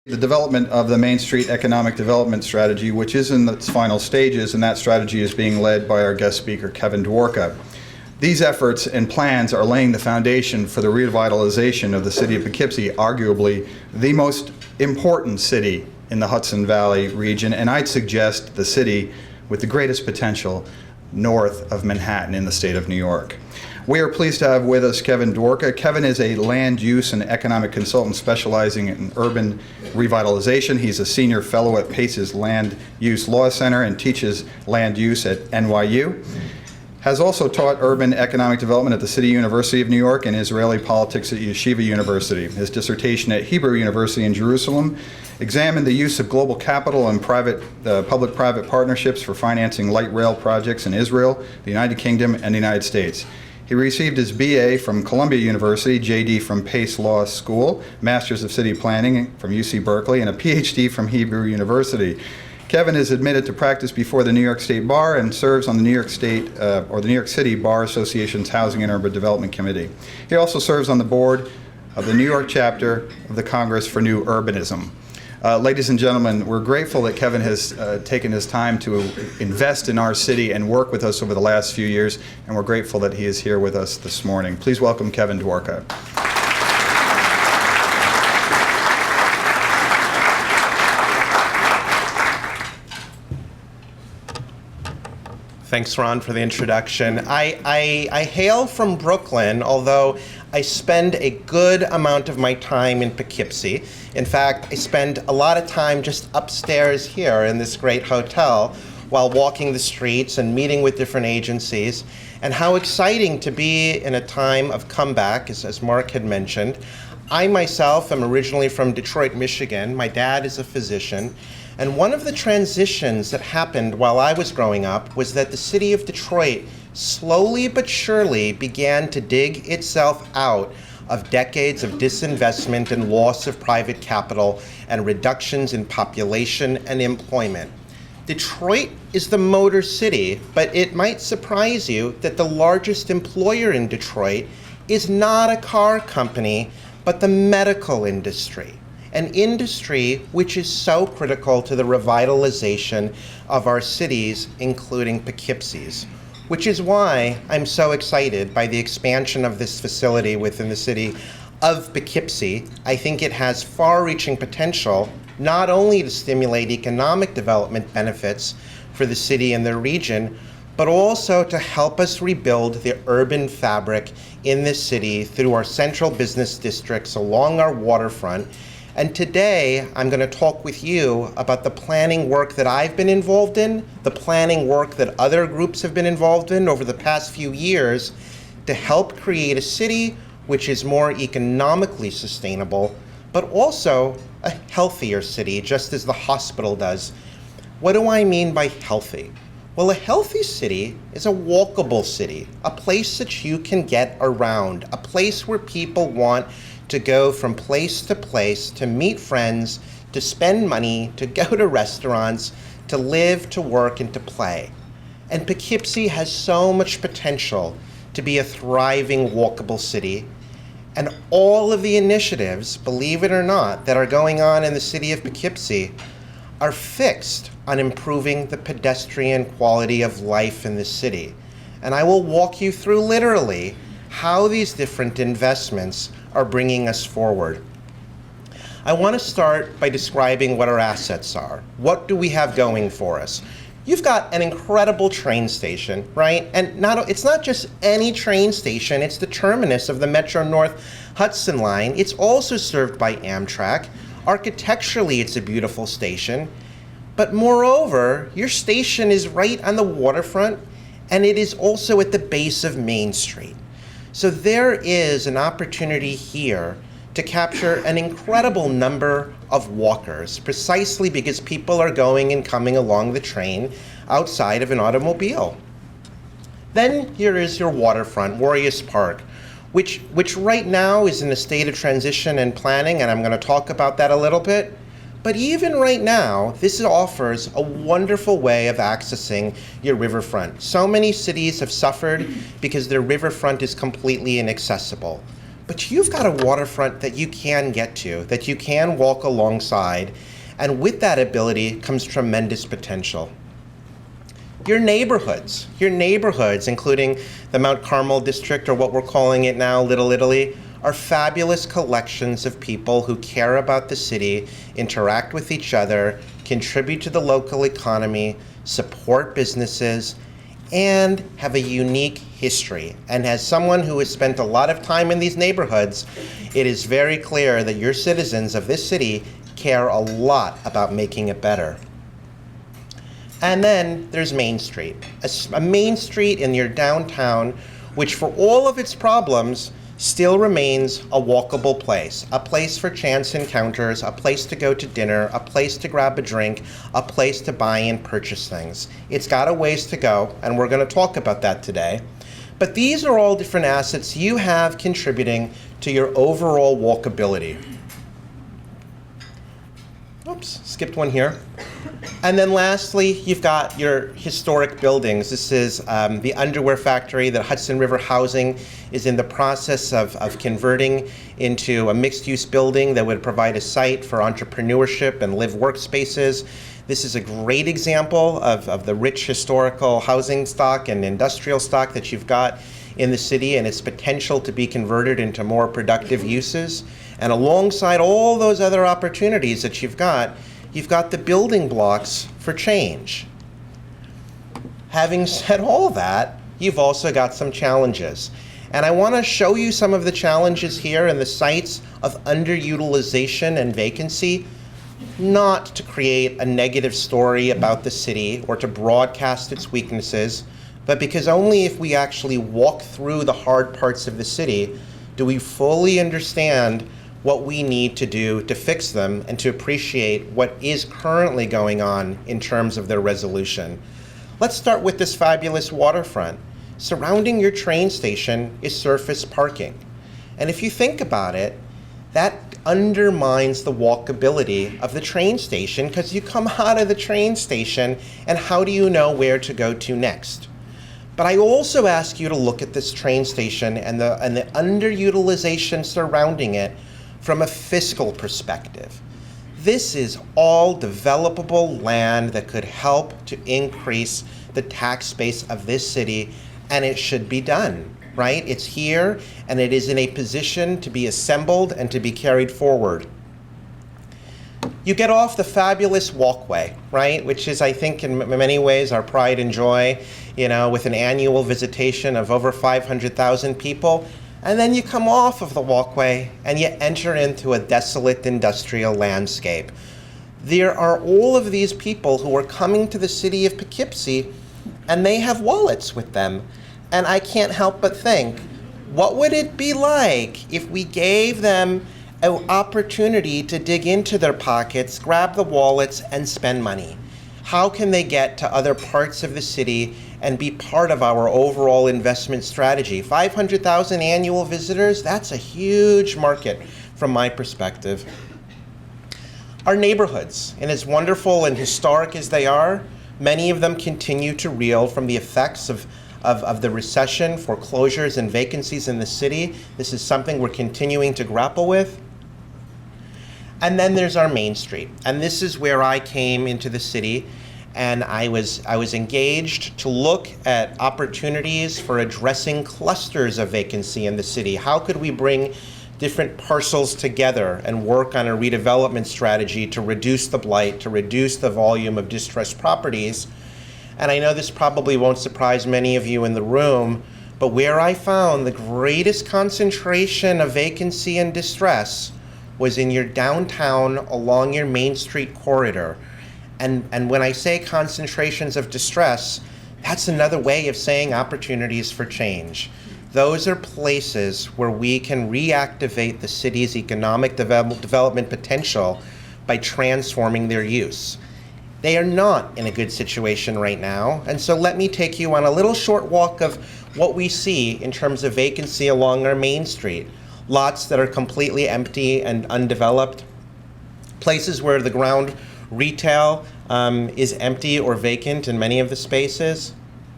The development of the Main Street Economic Development Strategy, which is in its final stages, and that strategy is being led by our guest speaker, Kevin Dwarka. These efforts and plans are laying the foundation for the revitalization of the city of Poughkeepsie, arguably the most important city in the Hudson Valley region, and I'd suggest the city with the greatest potential north of Manhattan in the state of New York. We are pleased to have with us Kevin Dwarka. Kevin is a land use and economic consultant specializing in urban revitalization. He's a senior fellow at Pace's Land Use Law Center and teaches land use at NYU. Has also taught urban economic development at the City University of New York and Israeli politics at Yeshiva University. His dissertation at Hebrew University in Jerusalem examined the use of global capital and public-private partnerships for financing light rail projects in Israel, the United Kingdom, and the United States. He received his BA from Columbia University, JD from Pace Law School, Masters of City Planning from UC Berkeley, and a PhD from Hebrew University. Kevin is admitted to practice before the New York State Bar and serves on the New York State or the New York City Bar Association's Housing and Urban Development Committee. He also serves on the board of the New York chapter of the Congress for New Urbanism. Ladies and gentlemen, we're grateful that Kevin has taken his time to invest in our city and work with us over the last few years, and we're grateful that he is here with us this morning. Please welcome Kevin Dwarka. Thanks, Ron, for the introduction. I hail from Brooklyn, although I spend a good amount of my time in Poughkeepsie. In fact, I spend a lot of time just upstairs here in this great hotel while walking the streets and meeting with different agencies. And how exciting to be in a time of comeback, as Mark had mentioned. I myself am originally from Detroit, Michigan. My dad is a physician. And one of the transitions that happened while I was growing up was that the city of Detroit slowly but surely began to dig itself out of decades of disinvestment and loss of private capital and reductions in population and employment. Detroit is the motor city, but it might surprise you that the largest employer in Detroit is not a car company, but the medical industry. An industry which is so critical to the revitalization of our cities, including Poughkeepsie's, which is why I'm so excited by the expansion of this facility within the city of Poughkeepsie. I think it has far-reaching potential, not only to stimulate economic development benefits for the city and the region, but also to help us rebuild the urban fabric in this city through our central business districts along our waterfront. And today, I'm going to talk with you about the planning work that I've been involved in, the planning work that other groups have been involved in over the past few years to help create a city which is more economically sustainable, but also a healthier city, just as the hospital does. What do I mean by healthy? Well, a healthy city is a walkable city, a place that you can get around, a place where people want to go from place to meet friends, to spend money, to go to restaurants, to live, to work, and to play. And Poughkeepsie has so much potential to be a thriving, walkable city. And all of the initiatives, believe it or not, that are going on in the city of Poughkeepsie are fixed on improving the pedestrian quality of life in the city. And I will walk you through literally how these different investments are bringing us forward. I want to start by describing what our assets are. What do we have going for us? You've got an incredible train station, right? And it's not just any train station, it's the terminus of the Metro North Hudson line. It's also served by Amtrak. Architecturally, it's a beautiful station. But moreover, your station is right on the waterfront, and it is also at the base of Main Street. So there is an opportunity here to capture an incredible number of walkers, precisely because people are going and coming along the train outside of an automobile. Then here is your waterfront, Warriors Park, which right now is in a state of transition and planning, and I'm going to talk about that a little bit. But even right now, this offers a wonderful way of accessing your riverfront. So many cities have suffered because their riverfront is completely inaccessible. but you've got a waterfront that you can get to, that you can walk alongside, and with that ability comes tremendous potential. Your neighborhoods, including the Mount Carmel district, or what we're calling it now, Little Italy, are fabulous collections of people who care about the city, interact with each other, contribute to the local economy, support businesses, and have a unique history. And as someone who has spent a lot of time in these neighborhoods, it is very clear that your citizens of this city care a lot about making it better. And then there's Main Street, a Main Street in your downtown, which for all of its problems still remains a walkable place, a place for chance encounters, a place to go to dinner, a place to grab a drink, a place to buy and purchase things. It's got a ways to go, and we're going to talk about that today. But these are all different assets you have contributing to your overall walkability. Oops, skipped one here. And then lastly, you've got your historic buildings. This is the underwear factory that Hudson River Housing is in the process of converting into a mixed-use building that would provide a site for entrepreneurship and live workspaces. This is a great example of the rich historical housing stock and industrial stock that you've got in the city and its potential to be converted into more productive uses. And alongside all those other opportunities that you've got the building blocks for change. Having said all that, you've also got some challenges. And I want to show you some of the challenges here in the sites of underutilization and vacancy, not to create a negative story about the city or to broadcast its weaknesses, but because only if we actually walk through the hard parts of the city do we fully understand what we need to do to fix them and to appreciate what is currently going on in terms of their resolution. Let's start with this fabulous waterfront. Surrounding your train station is surface parking. And if you think about it, that undermines the walkability of the train station because you come out of the train station and how do you know where to go to next? But I also ask you to look at this train station and the underutilization surrounding it from a fiscal perspective. This is all developable land that could help to increase the tax base of this city, and it should be done, right? It's here, and it is in a position to be assembled and to be carried forward. You get off the fabulous Walkway, right? Which is, I think, in many ways our pride and joy, with an annual visitation of over 500,000 people. And then you come off of the Walkway and you enter into a desolate industrial landscape. There are all of these people who are coming to the city of Poughkeepsie and they have wallets with them. And I can't help but think, what would it be like if we gave them an opportunity to dig into their pockets, grab the wallets, and spend money? How can they get to other parts of the city and be part of our overall investment strategy? 500,000 annual visitors, that's a huge market from my perspective. Our neighborhoods, and as wonderful and historic as they are, many of them continue to reel from the effects of the recession, foreclosures, and vacancies in the city. This is something we're continuing to grapple with. And then there's our Main Street. And this is where I came into the city, and I was engaged to look at opportunities for addressing clusters of vacancy in the city. How could we bring different parcels together and work on a redevelopment strategy to reduce the blight, to reduce the volume of distressed properties? And I know this probably won't surprise many of you in the room, but where I found the greatest concentration of vacancy and distress was in your downtown along your Main Street corridor. And when I say concentrations of distress, that's another way of saying opportunities for change. Those are places where we can reactivate the city's economic development potential by transforming their use. They are not in a good situation right now, and so let me take you on a little short walk of what we see in terms of vacancy along our Main Street. Lots that are completely empty and undeveloped, places where the ground retail is empty or vacant in many of the spaces.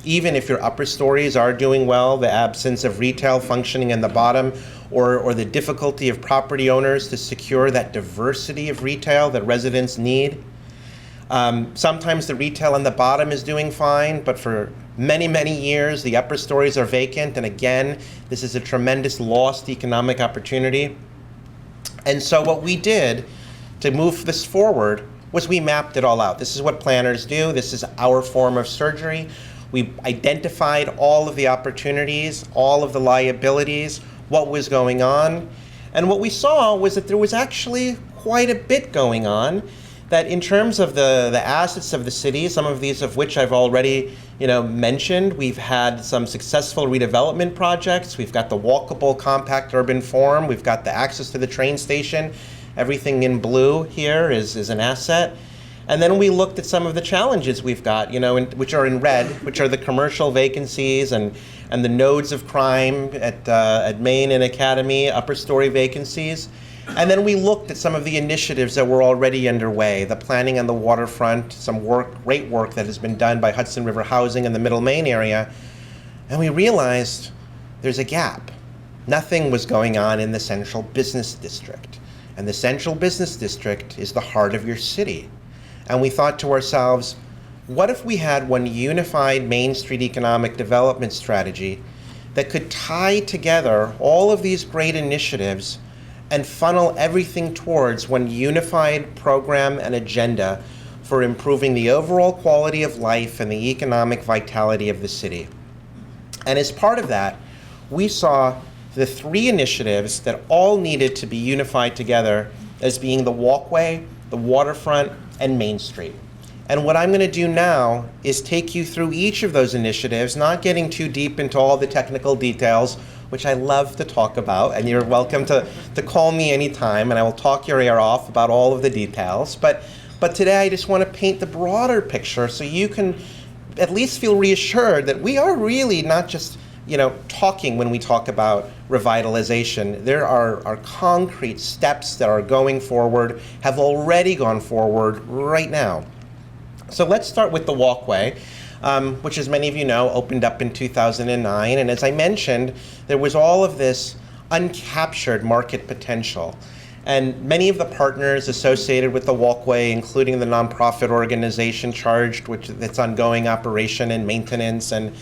Even if your upper stories are doing well, the absence of retail functioning in the bottom or the difficulty of property owners to secure that diversity of retail that residents need. Sometimes the retail on the bottom is doing fine, but for many, many years, the upper stories are vacant. And again, this is a tremendous lost economic opportunity. And so what we did to move this forward was we mapped it all out. This is what planners do. This is our form of surgery. We identified all of the opportunities, all of the liabilities, what was going on. And what we saw was that there was actually quite a bit going on, that in terms of the assets of the city, some of these of which I've already mentioned, we've had some successful redevelopment projects. We've got the walkable compact urban form. We've got the access to the train station. Everything in blue here is an asset. And then we looked at some of the challenges we've got, which are in red, which are the commercial vacancies and the nodes of crime at Main and Academy, upper story vacancies. And then we looked at some of the initiatives that were already underway, the planning on the waterfront, some great work that has been done by Hudson River Housing in the Middle Main area. And we realized there's a gap. Nothing was going on in the Central Business District. And the Central Business District is the heart of your city. And we thought to ourselves, what if we had one unified Main Street economic development strategy that could tie together all of these great initiatives and funnel everything towards one unified program and agenda for improving the overall quality of life and the economic vitality of the city. And as part of that, we saw the three initiatives that all needed to be unified together as being the Walkway, the Waterfront, and Main Street. And what I'm going to do now is take you through each of those initiatives, not getting too deep into all the technical details, which I love to talk about, and you're welcome to call me anytime, and I will talk your ear off about all of the details. But today I just want to paint the broader picture so you can at least feel reassured that we are really not just talking when we talk about revitalization. There are concrete steps that are going forward, have already gone forward right now. So let's start with the Walkway, which, as many of you know, opened up in 2009. And as I mentioned, there was all of this uncaptured market potential. And many of the partners associated with the Walkway, including the nonprofit organization charged with its ongoing operation and maintenance, and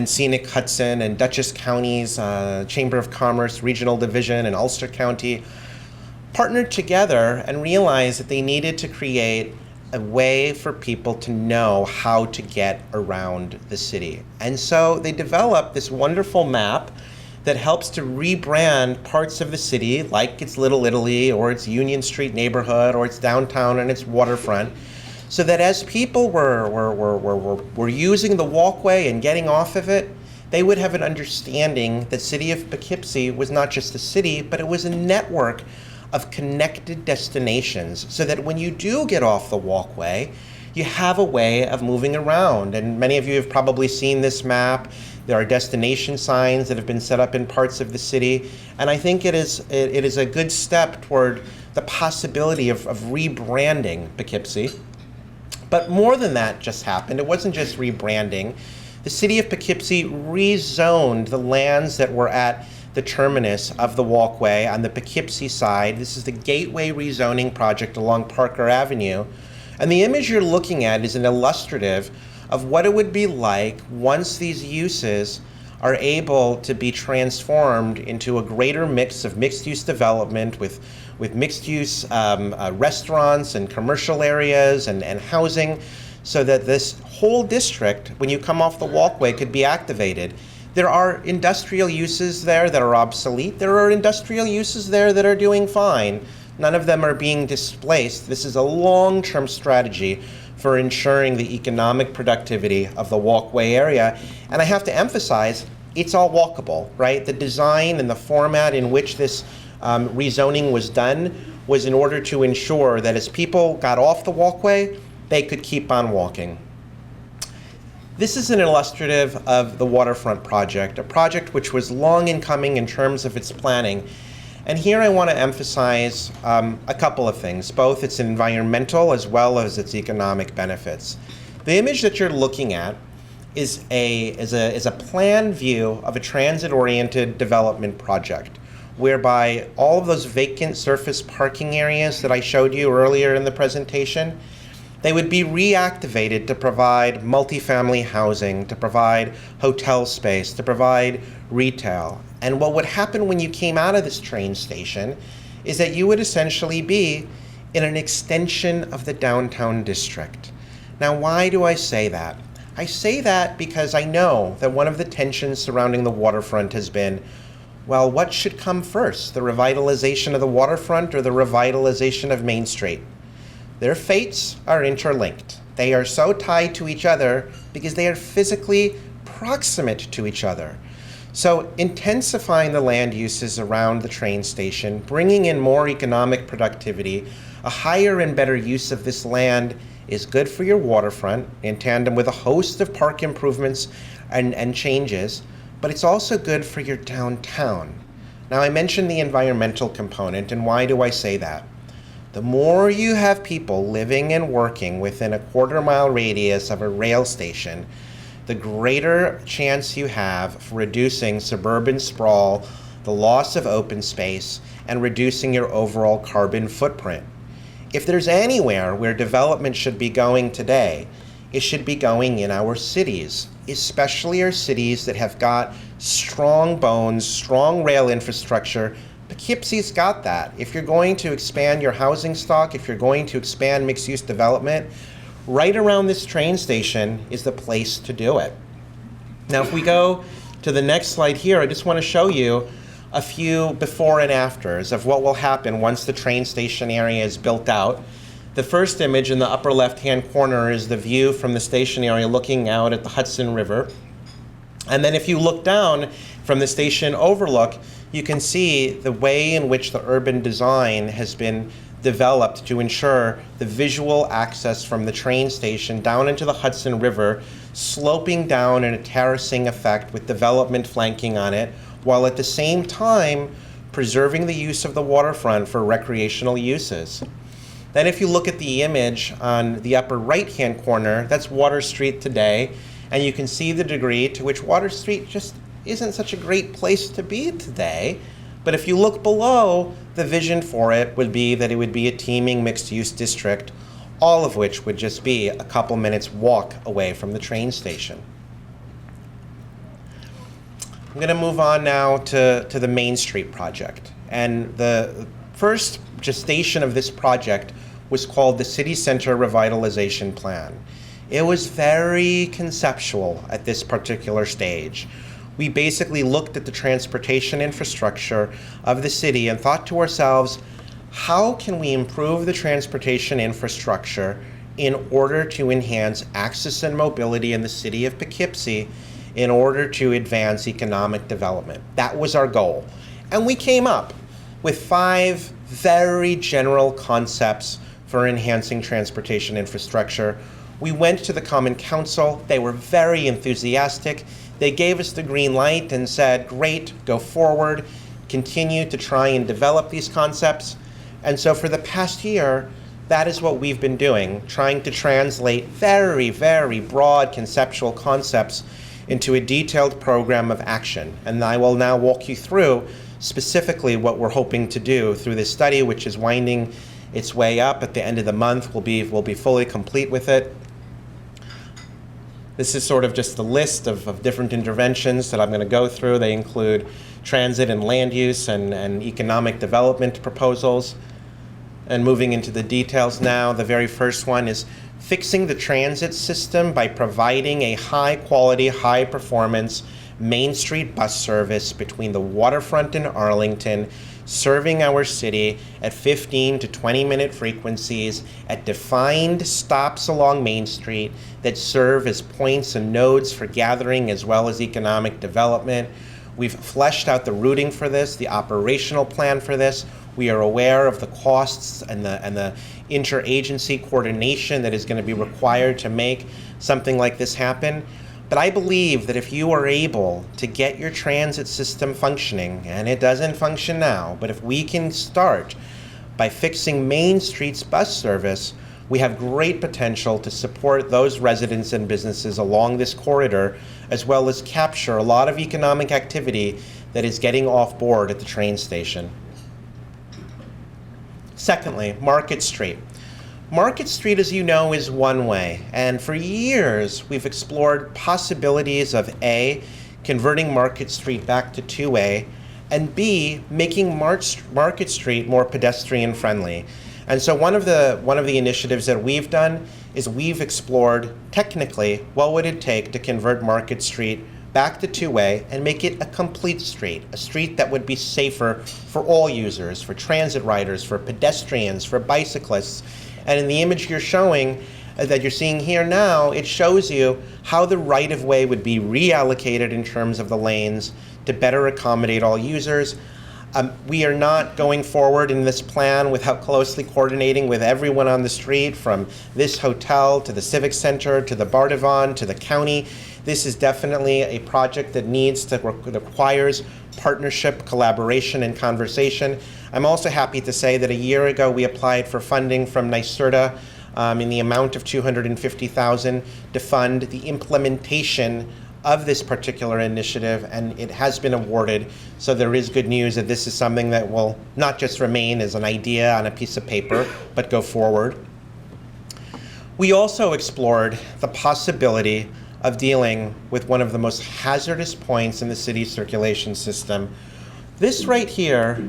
Scenic Hudson and Dutchess Counties, Chamber of Commerce, Regional Division, and Ulster County, partnered together and realized that they needed to create a way for people to know how to get around the city. And so they developed this wonderful map that helps to rebrand parts of the city, like its Little Italy or its Union Street neighborhood or its downtown and its waterfront, so that as people were using the Walkway and getting off of it, they would have an understanding that City of Poughkeepsie was not just a city, but it was a network of connected destinations, so that when you do get off the Walkway, you have a way of moving around. And many of you have probably seen this map. There are destination signs that have been set up in parts of the city. And I think it is a good step toward the possibility of rebranding Poughkeepsie. But more than that just happened. It wasn't just rebranding. The City of Poughkeepsie rezoned the lands that were at the terminus of the Walkway on the Poughkeepsie side. This is the Gateway rezoning project along Parker Avenue. And the image you're looking at is an illustrative of what it would be like once these uses are able to be transformed into a greater mix of mixed-use development with mixed-use restaurants and commercial areas and housing, so that this whole district, when you come off the Walkway, could be activated. There are industrial uses there that are obsolete. There are industrial uses there that are doing fine. None of them are being displaced. This is a long-term strategy for ensuring the economic productivity of the Walkway area. And I have to emphasize, it's all walkable, right? The design and the format in which this rezoning was done was in order to ensure that as people got off the Walkway, they could keep on walking. This is an illustrative of the Waterfront project, a project which was long in coming in terms of its planning. And here I want to emphasize a couple of things, both its environmental as well as its economic benefits. The image that you're looking at is a plan view of a transit-oriented development project. whereby all of those vacant surface parking areas that I showed you earlier in the presentation, they would be reactivated to provide multifamily housing, to provide hotel space, to provide retail. And what would happen when you came out of this train station is that you would essentially be in an extension of the downtown district. Now, why do I say that? I say that because I know that one of the tensions surrounding the waterfront has been, well, what should come first, the revitalization of the waterfront or the revitalization of Main Street? Their fates are interlinked. They are so tied to each other because they are physically proximate to each other. So intensifying the land uses around the train station, bringing in more economic productivity, a higher and better use of this land is good for your waterfront in tandem with a host of park improvements and changes, but it's also good for your downtown. Now, I mentioned the environmental component, and why do I say that? The more you have people living and working within a quarter-mile radius of a rail station, the greater chance you have for reducing suburban sprawl, the loss of open space, and reducing your overall carbon footprint. If there's anywhere where development should be going today, it should be going in our cities, especially our cities that have got strong bones, strong rail infrastructure. Poughkeepsie's got that. If you're going to expand your housing stock, if you're going to expand mixed-use development, right around this train station is the place to do it. Now, if we go to the next slide here, I just want to show you a few before and afters of what will happen once the train station area is built out. The first image in the upper left-hand corner is the view from the station area looking out at the Hudson River. And then if you look down from the station overlook, you can see the way in which the urban design has been developed to ensure the visual access from the train station down into the Hudson River, sloping down in a terracing effect with development flanking on it, while at the same time preserving the use of the waterfront for recreational uses. Then if you look at the image on the upper right-hand corner, that's Water Street today, and you can see the degree to which Water Street just isn't such a great place to be today. But if you look below, the vision for it would be that it would be a teeming mixed-use district, all of which would just be a couple minutes walk away from the train station. I'm going to move on now to the Main Street project. And the first gestation of this project was called the City Center Revitalization Plan. It was very conceptual at this particular stage. We basically looked at the transportation infrastructure of the city and thought to ourselves, how can we improve the transportation infrastructure in order to enhance access and mobility in the city of Poughkeepsie in order to advance economic development? That was our goal. And we came up with 5 very general concepts for enhancing transportation infrastructure. We went to the Common Council. They were very enthusiastic. They gave us the green light and said, great, go forward, continue to try and develop these concepts. And so for the past year, that is what we've been doing, trying to translate very, very broad conceptual concepts into a detailed program of action. And I will now walk you through specifically what we're hoping to do through this study, which is winding its way up at the end of the month. We'll be fully complete with it. This is sort of just the list of different interventions that I'm going to go through. They include transit and land use and economic development proposals. And moving into the details now, the very first one is fixing the transit system by providing a high-quality, high-performance Main Street bus service between the waterfront and Arlington, serving our city at 15 to 20-minute frequencies at defined stops along Main Street that serve as points and nodes for gathering as well as economic development. We've fleshed out the routing for this, the operational plan for this. We are aware of the costs and the interagency coordination that is going to be required to make something like this happen. But I believe that if you are able to get your transit system functioning, and it doesn't function now, but if we can start by fixing Main Street's bus service, we have great potential to support those residents and businesses along this corridor, as well as capture a lot of economic activity that is getting off board at the train station. Secondly, Market Street. Market Street, as you know, is one way, and for years we've explored possibilities of A, converting Market Street back to two-way, and B, making Market Street more pedestrian friendly. And so one of the initiatives that we've done is we've explored technically what would it take to convert Market Street back to two-way and make it a complete street, a street that would be safer for all users, for transit riders, for pedestrians, for bicyclists. And in the image you're showing, that you're seeing here now, it shows you how the right-of-way would be reallocated in terms of the lanes to better accommodate all users. We are not going forward in this plan without closely coordinating with everyone on the street, from this hotel to the Civic Center to the Bardavon to the county. This is definitely a project that requires partnership, collaboration, and conversation. I'm also happy to say that a year ago we applied for funding from NYSERDA in the amount of $250,000 to fund the implementation of this particular initiative, and it has been awarded. So there is good news that this is something that will not just remain as an idea on a piece of paper, but go forward. We also explored the possibility of dealing with one of the most hazardous points in the city's circulation system. This right here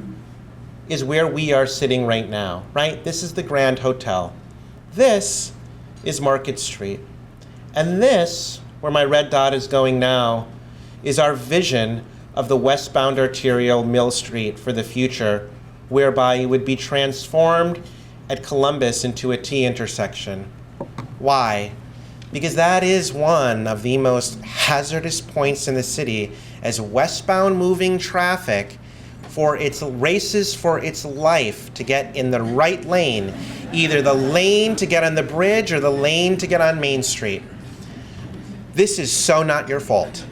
is where we are sitting right now, right? This is the Grand Hotel. This is Market Street. And this, where my red dot is going now, is our vision of the westbound arterial Mill Street for the future, whereby it would be transformed at Columbus into a T intersection. Why? Because that is one of the most hazardous points in the city, as westbound moving traffic races for its life to get in the right lane, either the lane to get on the bridge or the lane to get on Main Street. This is so not your fault.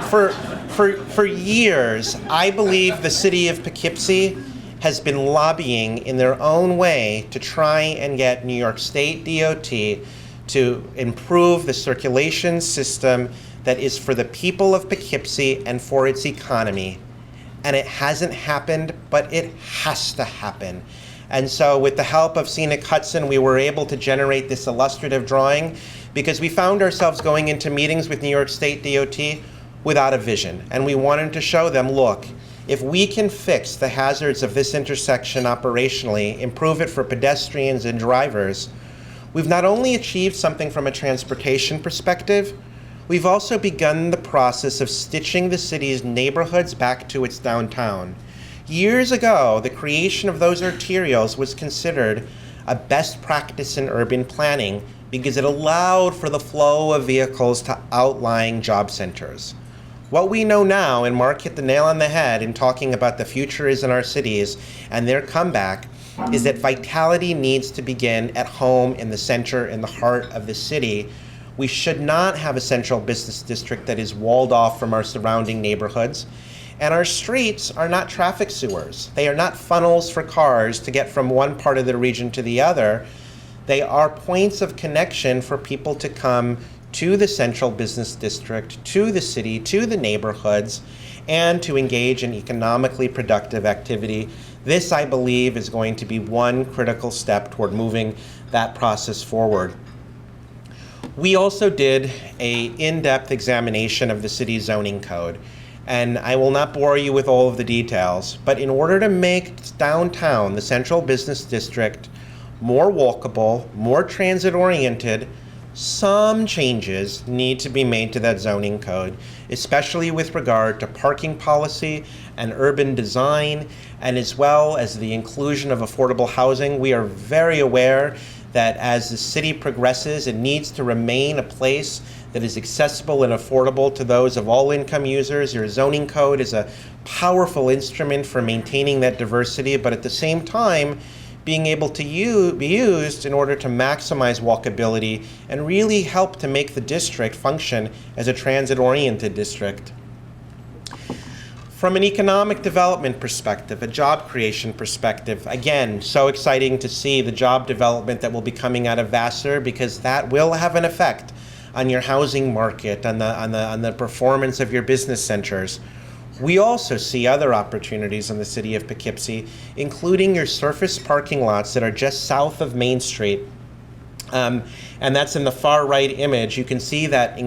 For years, I believe the city of Poughkeepsie has been lobbying in their own way to try and get New York State DOT to improve the circulation system that is for the people of Poughkeepsie and for its economy. And it hasn't happened, but it has to happen. And so with the help of Scenic Hudson, we were able to generate this illustrative drawing because we found ourselves going into meetings with New York State DOT without a vision. And we wanted to show them, look, if we can fix the hazards of this intersection operationally, improve it for pedestrians and drivers, we've not only achieved something from a transportation perspective, we've also begun the process of stitching the city's neighborhoods back to its downtown. Years ago, the creation of those arterials was considered a best practice in urban planning because it allowed for the flow of vehicles to outlying job centers. What we know now, and Mark hit the nail on the head in talking about the future is in our cities and their comeback, is that vitality needs to begin at home, in the center, in the heart of the city. We should not have a central business district that is walled off from our surrounding neighborhoods. And our streets are not traffic sewers. They are not funnels for cars to get from one part of the region to the other. They are points of connection for people to come to the central business district, to the city, to the neighborhoods, and to engage in economically productive activity. This, I believe, is going to be one critical step toward moving that process forward. We also did an in-depth examination of the city's zoning code. And I will not bore you with all of the details, but in order to make downtown, the central business district, more walkable, more transit-oriented, some changes need to be made to that zoning code, especially with regard to parking policy and urban design, and as well as the inclusion of affordable housing. We are very aware that as the city progresses, it needs to remain a place that is accessible and affordable to those of all income users. Your zoning code is a powerful instrument for maintaining that diversity, but at the same time, being able to be used in order to maximize walkability and really help to make the district function as a transit-oriented district. From an economic development perspective, a job creation perspective, again, so exciting to see the job development that will be coming out of Vassar, because that will have an effect on your housing market, on the performance of your business centers. We also see other opportunities in the city of Poughkeepsie, including your surface parking lots that are just south of Main Street. And that's in the far right image. You can see that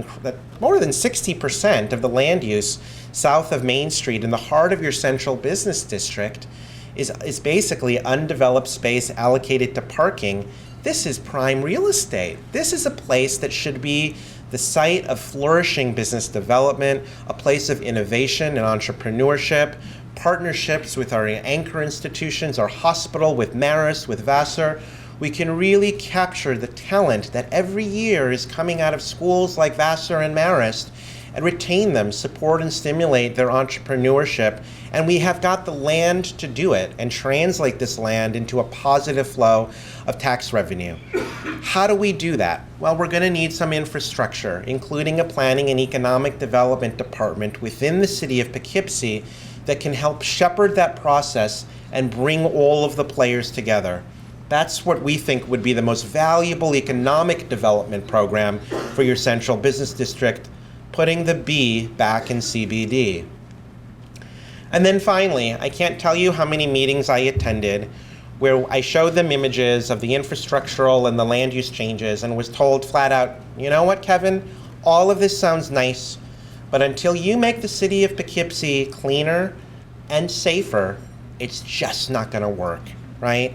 more than 60% of the land use south of Main Street in the heart of your central business district is basically undeveloped space allocated to parking. This is prime real estate. This is a place that should be the site of flourishing business development, a place of innovation and entrepreneurship, partnerships with our anchor institutions, our hospital with Marist, with Vassar. We can really capture the talent that every year is coming out of schools like Vassar and Marist and retain them, support and stimulate their entrepreneurship. And we have got the land to do it and translate this land into a positive flow of tax revenue. How do we do that? Well, we're going to need some infrastructure, including a planning and economic development department within the city of Poughkeepsie that can help shepherd that process and bring all of the players together. That's what we think would be the most valuable economic development program for your central business district, putting the B back in CBD. And then finally, I can't tell you how many meetings I attended where I showed them images of the infrastructural and the land use changes and was told flat out, you know what, Kevin, all of this sounds nice, but until you make the city of Poughkeepsie cleaner and safer, it's just not going to work, right?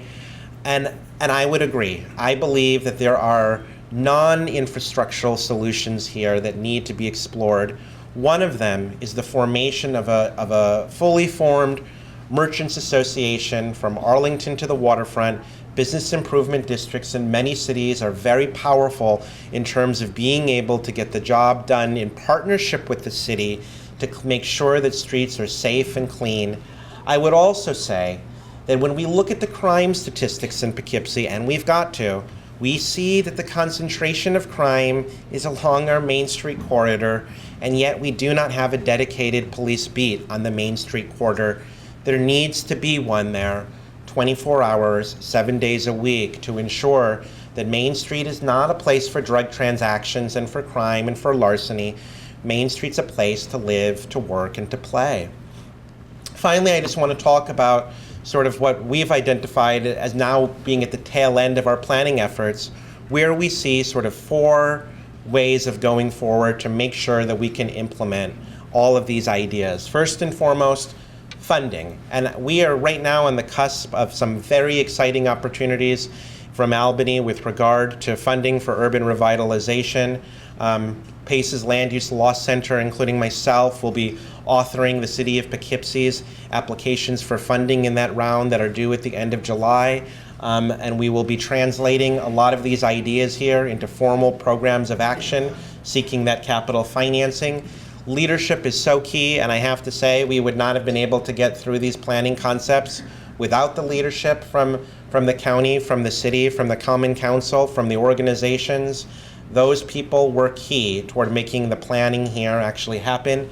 And I would agree. I believe that there are non-infrastructural solutions here that need to be explored. One of them is the formation of a fully formed merchants association from Arlington to the waterfront. Business improvement districts in many cities are very powerful in terms of being able to get the job done in partnership with the city to make sure that streets are safe and clean. I would also say that when we look at the crime statistics in Poughkeepsie, and we've got to, we see that the concentration of crime is along our Main Street corridor, and yet we do not have a dedicated police beat on the Main Street corridor. There needs to be one there, 24 hours, 7 days a week, to ensure that Main Street is not a place for drug transactions and for crime and for larceny. Main Street's a place to live, to work, and to play. Finally, I just want to talk about sort of what we've identified as now being at the tail end of our planning efforts, where we see sort of 4 ways of going forward to make sure that we can implement all of these ideas. First and foremost, funding. And we are right now on the cusp of some very exciting opportunities from Albany with regard to funding for urban revitalization. Pace's Land Use Law Center, including myself, will be authoring the City of Poughkeepsie's applications for funding in that round that are due at the end of July. And we will be translating a lot of these ideas here into formal programs of action, seeking that capital financing. Leadership is so key, and I have to say we would not have been able to get through these planning concepts without the leadership from the county, from the city, from the Common Council, from the organizations. Those people were key toward making the planning here actually happen.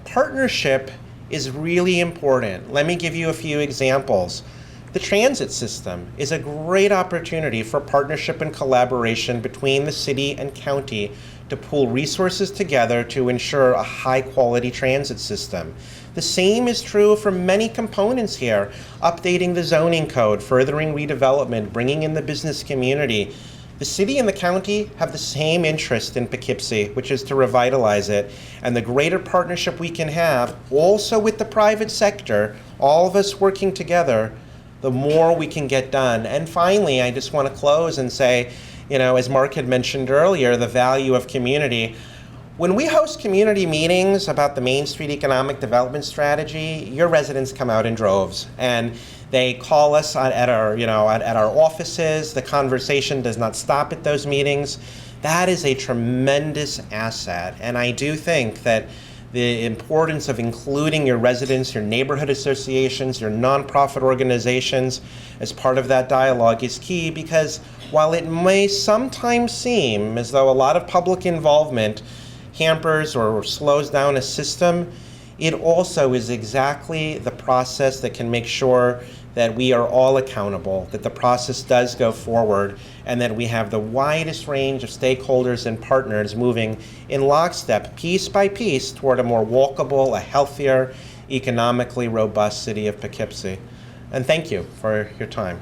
Partnership is really important. Let me give you a few examples. The transit system is a great opportunity for partnership and collaboration between the city and county to pool resources together to ensure a high-quality transit system. The same is true for many components here, updating the zoning code, furthering redevelopment, bringing in the business community. The city and the county have the same interest in Poughkeepsie, which is to revitalize it. And the greater partnership we can have, also with the private sector, all of us working together, the more we can get done. And finally, I just want to close and say, you know, as Mark had mentioned earlier, the value of community. When we host community meetings about the Main Street Economic Development Strategy, your residents come out in droves, and they call us at our offices. The conversation does not stop at those meetings. That is a tremendous asset, and I do think that the importance of including your residents, your neighborhood associations, your nonprofit organizations as part of that dialogue is key, because while it may sometimes seem as though a lot of public involvement hampers or slows down a system, it also is exactly the process that can make sure that we are all accountable, that the process does go forward, and that we have the widest range of stakeholders and partners moving in lockstep, piece by piece, toward a more walkable, a healthier, economically robust city of Poughkeepsie. And thank you for your time.